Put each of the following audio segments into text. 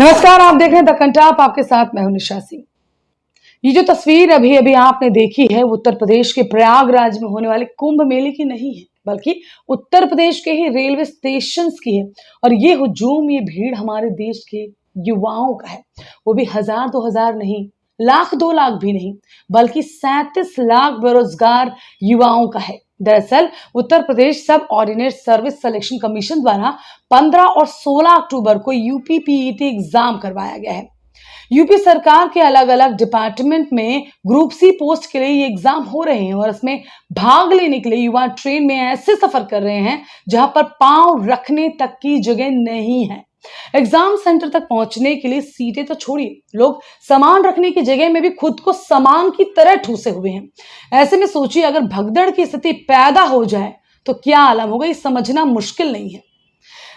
नमस्कार, आप देख रहे हैं द कंटाप, आपके साथ मैं हूं निशा सिंह। ये जो तस्वीर अभी अभी आपने देखी है वो उत्तर प्रदेश के प्रयागराज में होने वाले कुंभ मेले की नहीं है, बल्कि उत्तर प्रदेश के ही रेलवे स्टेशन की है। और ये हुजूम, ये भीड़ हमारे देश के युवाओं का है। वो भी 1000-2000 नहीं, लाख 2 लाख भी नहीं, बल्कि 37 लाख बेरोजगार युवाओं का है। दरअसल उत्तर प्रदेश सब ऑर्डिनेट सर्विस सिलेक्शन कमीशन द्वारा 15 और 16 अक्टूबर को यूपी पीईटी एग्जाम करवाया गया है। यूपी सरकार के अलग अलग डिपार्टमेंट में ग्रुप सी पोस्ट के लिए ये एग्जाम हो रहे हैं और इसमें भाग लेने के लिए युवा ट्रेन में ऐसे सफर कर रहे हैं जहां पर पांव रखने तक की जगह नहीं है। एग्जाम सेंटर तक पहुंचने के लिए सीटें तो छोड़िए, लोग सामान रखने की जगह में भी खुद को सामान की तरह ठूसे हुए हैं। ऐसे में सोचिए, अगर भगदड़ की स्थिति पैदा हो जाए तो क्या आलम होगा, ये समझना मुश्किल नहीं है।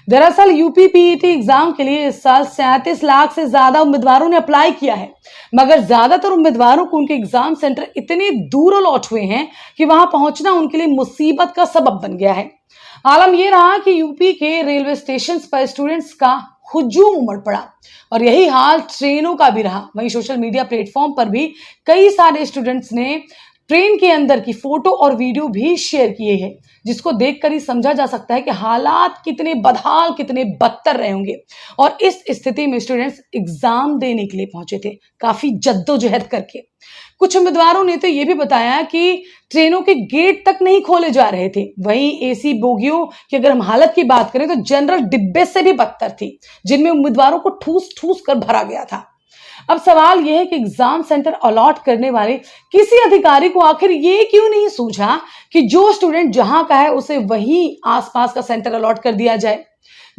दरअसल यूपी पीईटी एग्जाम के लिए इस साल 37 लाख से ज्यादा उम्मीदवारों ने अप्लाई किया है, मगर ज्यादातर उम्मीदवारों को उनके एग्जाम सेंटर इतने दूर लौट हुए हैं कि वहां पहुंचना उनके लिए मुसीबत का सबब बन गया है। आलम यह रहा कि यूपी के रेलवे स्टेशन पर स्टूडेंट्स का हुजूम उमड़ पड़ा और यही हाल ट्रेनों का भी रहा। वहीं सोशल मीडिया प्लेटफॉर्म पर भी कई सारे स्टूडेंट्स ने ट्रेन के अंदर की फोटो और वीडियो भी शेयर किए हैं, जिसको देखकर ही समझा जा सकता है कि हालात कितने बदहाल, कितने बदतर रहे होंगे। और इस स्थिति में स्टूडेंट्स एग्जाम देने के लिए पहुंचे थे, काफी जद्दोजहद करके। कुछ उम्मीदवारों ने तो यह भी बताया कि ट्रेनों के गेट तक नहीं खोले जा रहे थे। वहीं एसी बोगियों की अगर हम हालत की बात करें तो जनरल डिब्बे से भी बदतर थी, जिनमें उम्मीदवारों को ठूस ठूस कर भरा गया था। अब सवाल यह है कि एग्जाम सेंटर अलॉट करने वाले किसी अधिकारी को आखिर ये क्यों नहीं सूझा कि जो स्टूडेंट जहां का है उसे वहीं आसपास का सेंटर अलॉट कर दिया जाए।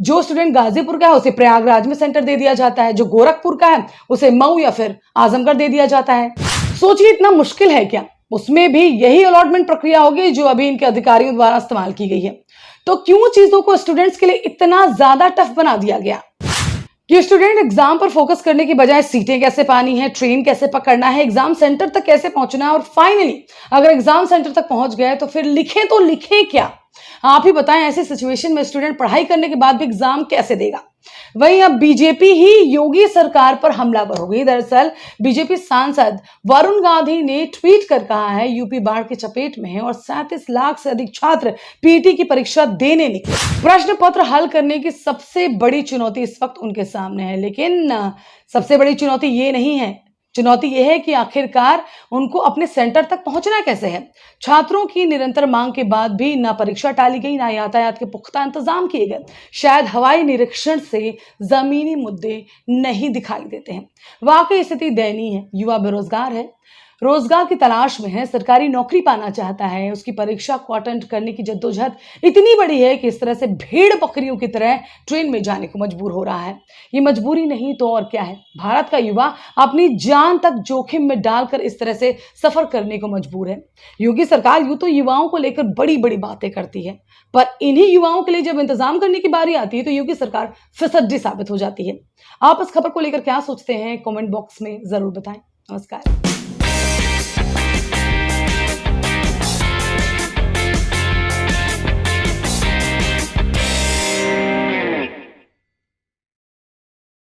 जो स्टूडेंट गाजीपुर का है उसे प्रयागराज में सेंटर दे दिया जाता है, जो गोरखपुर का है उसे मऊ या फिर आजमगढ़ दे दिया जाता है। सोचिए, इतना मुश्किल है क्या? उसमें भी यही अलॉटमेंट प्रक्रिया होगी जो अभी इनके अधिकारियों द्वारा इस्तेमाल की गई है। तो क्यों चीजों को स्टूडेंट्स के लिए इतना ज्यादा टफ बना दिया गया कि स्टूडेंट एग्जाम पर फोकस करने की बजाय सीटें कैसे पानी है, ट्रेन कैसे पकड़ना है, एग्जाम सेंटर तक कैसे पहुंचना है, और फाइनली अगर एग्जाम सेंटर तक पहुंच गए तो फिर लिखें तो लिखें क्या? आप ही बताएं, ऐसी सिचुएशन में स्टूडेंट पढ़ाई करने के बाद भी एग्जाम कैसे देगा? वहीं अब बीजेपी ही योगी सरकार पर हमलावर हो गई। दरअसल बीजेपी सांसद वरुण गांधी ने ट्वीट कर कहा है, यूपी बाढ़ की चपेट में है और 37 लाख से अधिक छात्र पीटी की परीक्षा देने निकले। प्रश्न पत्र हल करने की सबसे बड़ी चुनौती इस वक्त उनके सामने है, लेकिन सबसे बड़ी चुनौती ये नहीं है। चुनौती यह है कि आखिरकार उनको अपने सेंटर तक पहुंचना कैसे है। छात्रों की निरंतर मांग के बाद भी ना परीक्षा टाली गई, ना यातायात के पुख्ता इंतजाम किए गए। शायद हवाई निरीक्षण से जमीनी मुद्दे नहीं दिखाई देते हैं। वाकई स्थिति दयनीय है। युवा बेरोजगार है, रोजगार की तलाश में है, सरकारी नौकरी पाना चाहता है, उसकी परीक्षा को अटेंड करने की जद्दोजहद इतनी बड़ी है कि इस तरह से भेड़ बकरियों की तरह ट्रेन में जाने को मजबूर हो रहा है। ये मजबूरी नहीं तो और क्या है। भारत का युवा अपनी जान तक जोखिम में डालकर इस तरह से सफर करने को मजबूर है। योगी सरकार यूं तो युवाओं को लेकर बड़ी बड़ी बातें करती है, पर इन्हीं युवाओं के लिए जब इंतजाम करने की बारी आती है तो योगी सरकार फिसड्डी साबित हो जाती है। आप इस खबर को लेकर क्या सोचते हैं, कमेंट बॉक्स में जरूर बताएं। नमस्कार।